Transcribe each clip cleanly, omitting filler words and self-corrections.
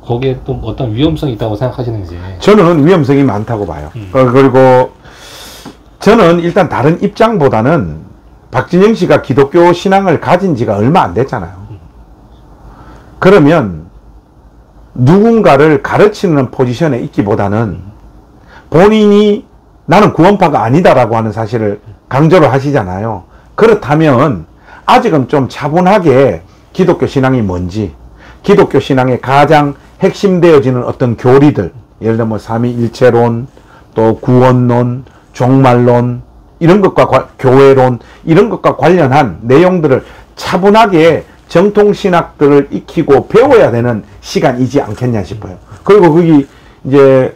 거기에 또 어떤 위험성이 있다고 생각하시는지. 저는 위험성이 많다고 봐요. 그리고 저는 일단 다른 입장보다는 박진영 씨가 기독교 신앙을 가진 지가 얼마 안 됐잖아요. 그러면 누군가를 가르치는 포지션에 있기보다는 본인이 나는 구원파가 아니다라고 하는 사실을 강조를 하시잖아요. 그렇다면 아직은 좀 차분하게 기독교 신앙이 뭔지, 기독교 신앙의 가장 핵심되어지는 어떤 교리들, 예를 들면 뭐 삼위일체론, 또 구원론, 종말론, 이런 것과 교회론, 이런 것과 관련한 내용들을 차분하게 정통신학들을 익히고 배워야 되는 시간이지 않겠냐 싶어요. 그리고 거기 이제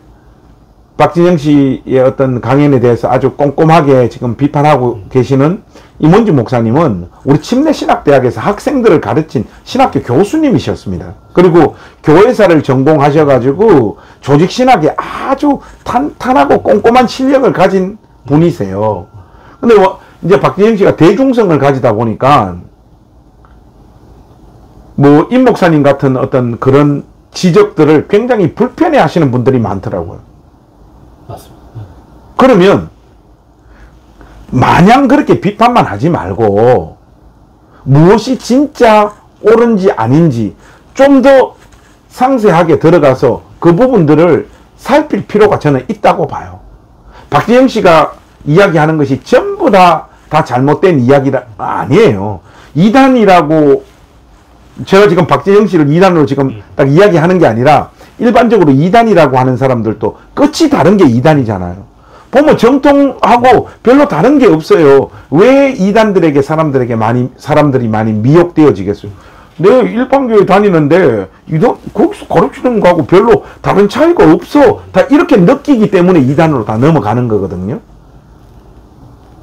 박진영 씨의 어떤 강연에 대해서 아주 꼼꼼하게 지금 비판하고 계시는 임원주 목사님은 우리 침례신학대학에서 학생들을 가르친 신학교 교수님이셨습니다. 그리고 교회사를 전공하셔가지고 조직신학에 아주 탄탄하고 꼼꼼한 실력을 가진 분이세요. 근데 이제 박진영 씨가 대중성을 가지다 보니까 뭐 임 목사님 같은 어떤 그런 지적들을 굉장히 불편해 하시는 분들이 많더라고요. 맞습니다. 그러면 마냥 그렇게 비판만 하지 말고 무엇이 진짜 옳은지 아닌지 좀 더 상세하게 들어가서 그 부분들을 살필 필요가 저는 있다고 봐요. 박진영 씨가 이야기하는 것이 전부 다 잘못된 이야기가 아니에요. 이단이라고 제가 지금 박진영 씨를 이단으로 지금 딱 이야기하는 게 아니라 일반적으로 이단이라고 하는 사람들도 끝이 다른 게 이단이잖아요. 보면 정통하고 별로 다른 게 없어요. 왜 이단들에게 사람들이 많이 미혹되어지겠어요? 내가 일반교회 다니는데 이단 거기서 가르치는 거하고 별로 다른 차이가 없어. 다 이렇게 느끼기 때문에 이단으로 다 넘어가는 거거든요.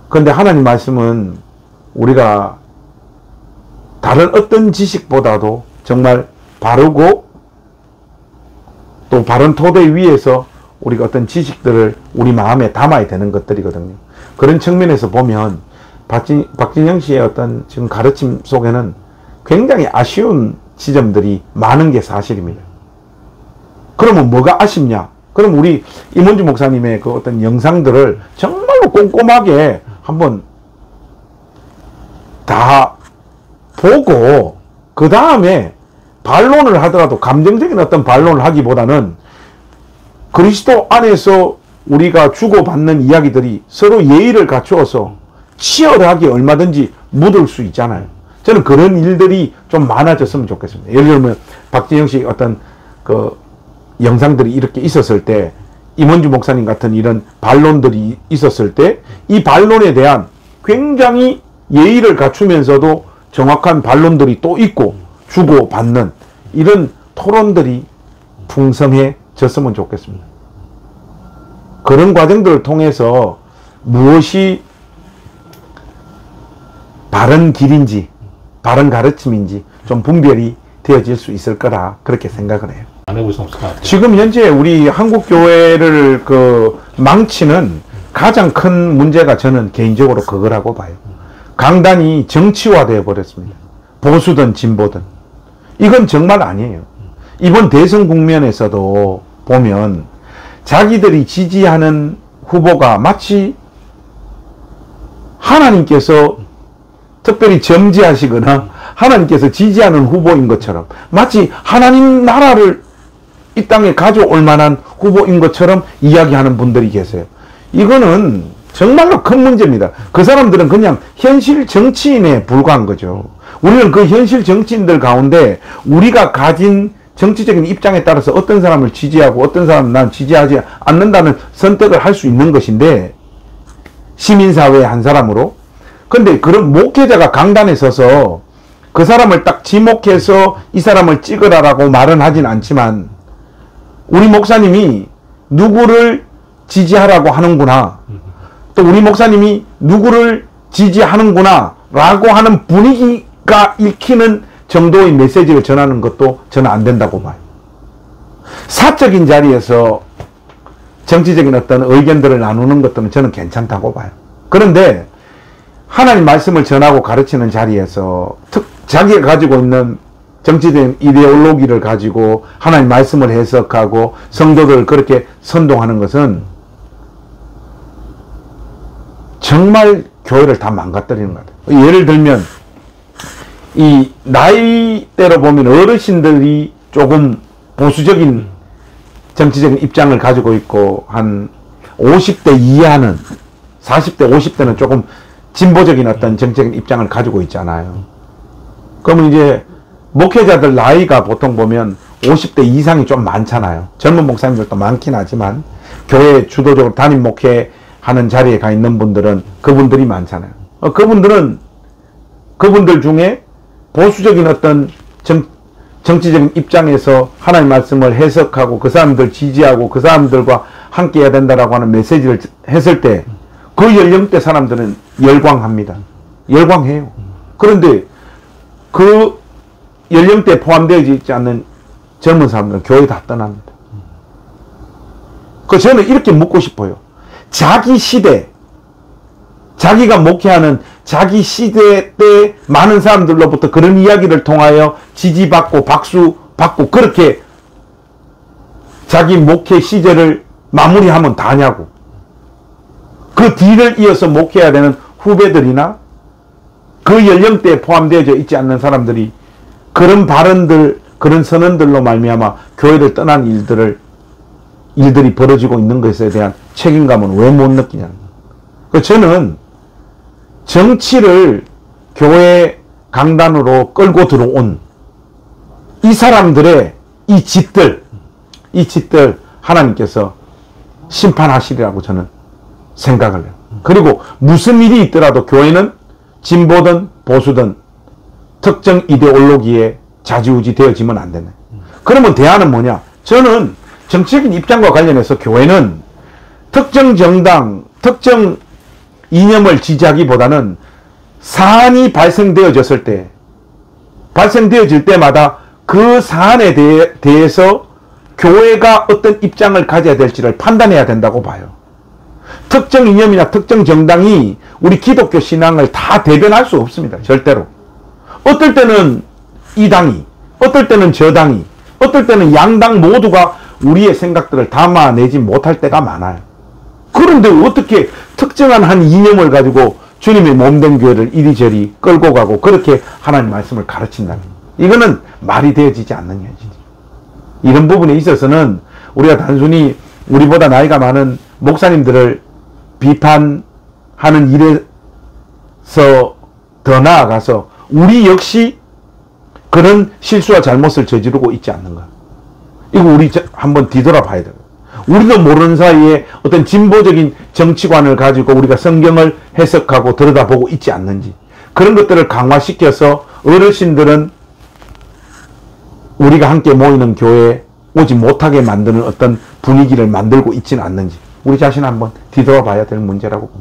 그런데 하나님 말씀은 우리가 다른 어떤 지식보다도 정말 바르고 또 바른 토대 위에서 우리가 어떤 지식들을 우리 마음에 담아야 되는 것들이거든요. 그런 측면에서 보면 박진영 씨의 어떤 지금 가르침 속에는 굉장히 아쉬운 지점들이 많은 게 사실입니다. 그러면 뭐가 아쉽냐? 그럼 우리 임원주 목사님의 그 어떤 영상들을 정말로 꼼꼼하게 한번 다 보고 그 다음에 반론을 하더라도 감정적인 어떤 반론을 하기보다는 그리스도 안에서 우리가 주고받는 이야기들이 서로 예의를 갖추어서 치열하게 얼마든지 묻을 수 있잖아요. 저는 그런 일들이 좀 많아졌으면 좋겠습니다. 예를 들면 박진영 씨 어떤 그 영상들이 이렇게 있었을 때 임원주 목사님 같은 이런 반론들이 있었을 때 이 반론에 대한 굉장히 예의를 갖추면서도 정확한 반론들이 또 있고 주고받는 이런 토론들이 풍성해졌으면 좋겠습니다. 그런 과정들을 통해서 무엇이 바른 길인지 바른 가르침인지 좀 분별이 되어질 수 있을 거라 그렇게 생각을 해요. 안 해볼 수 없을 것 같아요. 지금 현재 우리 한국 교회를 망치는 가장 큰 문제가 저는 개인적으로 그거라고 봐요. 강단이 정치화되어 버렸습니다. 보수든 진보든. 이건 정말 아니에요. 이번 대선 국면에서도 보면 자기들이 지지하는 후보가 마치 하나님께서 특별히 점지하시거나 하나님께서 지지하는 후보인 것처럼 마치 하나님 나라를 이 땅에 가져올 만한 후보인 것처럼 이야기하는 분들이 계세요. 이거는 정말로 큰 문제입니다. 그 사람들은 그냥 현실 정치인에 불과한 거죠. 우리는 그 현실 정치인들 가운데 우리가 가진 정치적인 입장에 따라서 어떤 사람을 지지하고 어떤 사람은 난 지지하지 않는다는 선택을 할 수 있는 것인데 시민사회의 한 사람으로. 근데 그런 목회자가 강단에 서서 그 사람을 딱 지목해서 이 사람을 찍으라라고 말은 하진 않지만 우리 목사님이 누구를 지지하라고 하는구나, 또 우리 목사님이 누구를 지지하는구나 라고 하는 분위기가 읽히는 정도의 메시지를 전하는 것도 저는 안 된다고 봐요. 사적인 자리에서 정치적인 어떤 의견들을 나누는 것들은 저는 괜찮다고 봐요. 그런데 하나님 말씀을 전하고 가르치는 자리에서 자기가 가지고 있는 정치적인 이데올로기를 가지고 하나님 말씀을 해석하고 성도들을 그렇게 선동하는 것은 정말 교회를 다 망가뜨리는 것 같아요. 예를 들면 이 나이대로 보면 어르신들이 조금 보수적인 정치적인 입장을 가지고 있고 한 50대 이하는 40대 50대는 조금 진보적인 어떤 정치적인 입장을 가지고 있잖아요. 그러면 이제 목회자들 나이가 보통 보면 50대 이상이 좀 많잖아요. 젊은 목사님들도 많긴 하지만 교회 주도적으로 담임 목회하는 자리에 가 있는 분들은 그분들이 많잖아요. 그분들 중에 보수적인 어떤 정치적인 입장에서 하나님 말씀을 해석하고 그 사람들 지지하고 그 사람들과 함께 해야 된다라고 하는 메시지를 했을 때 그 연령대 사람들은 열광합니다. 열광해요. 그런데 그 연령대에 포함되어 있지 않는 젊은 사람들은 교회 다 떠납니다. 저는 이렇게 묻고 싶어요. 자기 시대, 자기가 목회하는 자기 시대 때 많은 사람들로부터 그런 이야기를 통하여 지지받고 박수받고 그렇게 자기 목회 시절을 마무리하면 다냐고. 그 뒤를 이어서 목회해야 되는 후배들이나 그 연령대에 포함되어 있지 않는 사람들이 그런 발언들, 그런 선언들로 말미암아 교회를 떠난 일들이 벌어지고 있는 것에 대한 책임감은 왜 못 느끼냐는 거예요. 저는 정치를 교회 강단으로 끌고 들어온 이 사람들의 이 짓들 하나님께서 심판하시리라고 저는 생각을 해요. 그리고 무슨 일이 있더라도 교회는 진보든 보수든 특정 이데올로기에 좌지우지 되어지면 안 되네. 그러면 대안은 뭐냐? 저는 정치적인 입장과 관련해서 교회는 특정 정당, 특정 이념을 지지하기보다는 사안이 발생되어질 때마다 그 사안에 대해서 교회가 어떤 입장을 가져야 될지를 판단해야 된다고 봐요. 특정 이념이나 특정 정당이 우리 기독교 신앙을 다 대변할 수 없습니다. 절대로. 어떨 때는 이 당이, 어떨 때는 저 당이, 어떨 때는 양당 모두가 우리의 생각들을 담아내지 못할 때가 많아요. 그런데 어떻게 특정한 한 이념을 가지고 주님의 몸된 교회를 이리저리 끌고 가고 그렇게 하나님 말씀을 가르친다는 이거는 말이 되어지지 않는 현실이죠. 이런 부분에 있어서는 우리가 단순히 우리보다 나이가 많은 목사님들을 비판하는 일에서 더 나아가서 우리 역시 그런 실수와 잘못을 저지르고 있지 않는가. 이거 우리 한번 뒤돌아봐야 돼요. 우리도 모르는 사이에 어떤 진보적인 정치관을 가지고 우리가 성경을 해석하고 들여다보고 있지 않는지, 그런 것들을 강화시켜서 어르신들은 우리가 함께 모이는 교회에 오지 못하게 만드는 어떤 분위기를 만들고 있지는 않는지 우리 자신 한번 뒤돌아봐야 될 문제라고 봅니다.